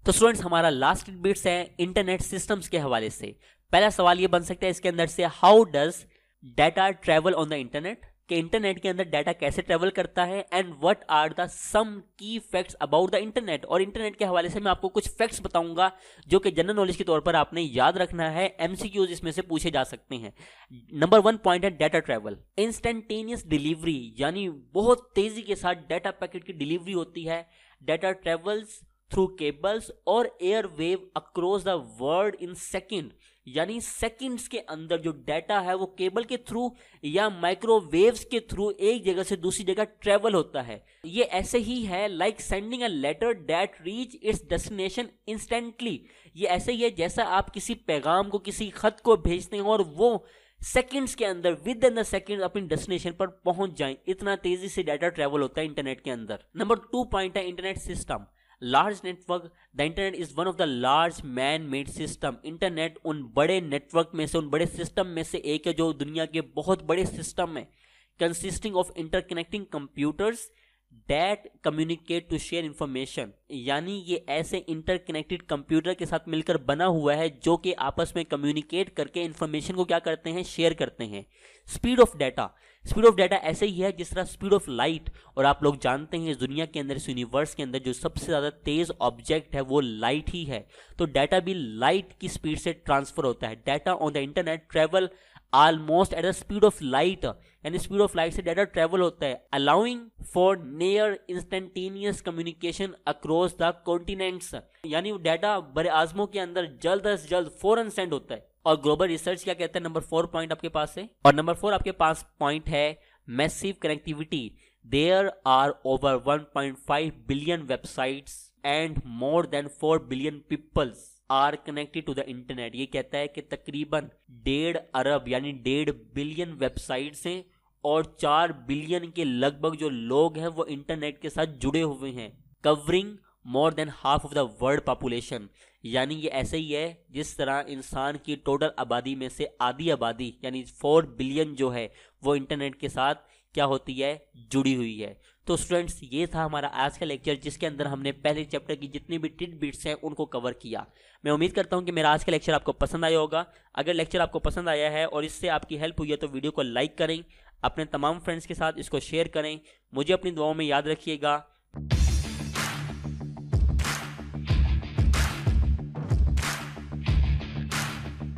तो स्टूडेंट्स हमारा last bits है इंटरनेट सिस्टम्स के हवाले से। पहला सवाल ये बन सकता है इसके अंदर से, how does data travel on the internet, कि इंटरनेट के अंदर डाटा कैसे ट्रेवल करता है, एंड व्हाट आर द सम की फैक्ट्स अबाउट द इंटरनेट। और इंटरनेट के हवाले से मैं आपको कुछ फैक्ट्स बताऊंगा जो कि जनरल नॉलेज के तौर पर आपने याद रखना है, एमसीक्यूज इसमें से पूछे जा सकते हैं। नंबर 1 पॉइंट है डाटा ट्रेवल, इंस्टेंटेनियस डिलीवरी, यानी बहुत तेजी के साथ डाटा पैकेट की डिलीवरी होती है। डाटा ट्रेवल्स थ्रू केबल्स और air wave across the world in second, यानी सेकंड्स के अंदर जो डाटा है वो केबल के थ्रू या माइक्रोवेव्स के थ्रू एक जगह से दूसरी जगह ट्रेवल होता है। ये ऐसे ही है like sending a letter that reach its destination instantly, ये ऐसे ही है जैसा आप किसी पैगाम को, किसी खत को भेजते हैं और वो सेकंड्स के अंदर विद इन द सेकंड अपनी डेस्टिनेशन पर पहुंच जाएं। इतना तेजी से डाटा ट्रेवल होता है इंटरनेट के अंदर। नंबर 2 पॉइंट है internet system, large network. The internet is one of the large man made system, internet उन बड़े नेटवर्क में से, उन बड़े सिस्टम में से एक है जो दुनिया के बहुत बड़े सिस्टम है, consisting of interconnecting computers that communicate to share information, यानी ये ऐसे इंटरकनेक्टेड कंप्यूटर के साथ मिलकर बना हुआ है जो कि आपस में कम्युनिकेट करके इंफॉर्मेशन को क्या करते हैं, शेयर करते हैं। Speed of data, speed of data ऐसे ही है जिस तरह स्पीड ऑफ लाइट, और आप लोग जानते हैं इस दुनिया के अंदर, इस यूनिवर्स के अंदर जो सबसे ज़्यादा तेज ऑब्जेक्ट है वो लाइट ही है, तो डाटा भी लाइट की स्पीड से ट्रांसफर होता है। Data on the internet travel almost at the speed of light, यानी स्पीड ऑफ लाइट से डाटा ट्रेवल होता है, allowing for near instantaneous communication across the continents, यानी डाटा बड़े आजमों के अंदर जल्द से जल्द फौरन सेंड होता है। और ग्लोबल रिसर्च क्या कहता है, नंबर 4 पॉइंट आपके पास है, और नंबर 4 आपके पास पॉइंट है massive connectivity. There are over 1.5 billion websites and more than 4 billion peoples are connected to the internet. ये कहता है कि तकरीबन 1.5 अरब यानी 1.5 बिलियन वेबसाइट्स हैं और 4 बिलियन के लगभग जो लोग हैं वो इंटरनेट के साथ जुड़े हुए हैं, covering more than half of the world population. यानी ये ऐसे ही है जिस तरह इंसान की टोटल आबादी में से आधी आबादी यानी 4 बिलियन जो है वो इंटरनेट के साथ क्या होती है, जुड़ी हुई है। तो स्टूडेंट्स ये था हमारा आज का लेक्चर जिसके अंदर हमने पहले चैप्टर की जितनी भी टिडबिट्स हैं उनको कवर किया। मैं उम्मीद करता हूं कि मेरा आज का लेक्चर आपको पसंद आया होगा। अगर लेक्चर आपको पसंद आया है और इससे आपकी हेल्प हुई है तो वीडियो को लाइक करें, अपने तमाम फ्रेंड्स के साथ इसको शेयर करें, मुझे अपनी दुआओं में याद रखिएगा।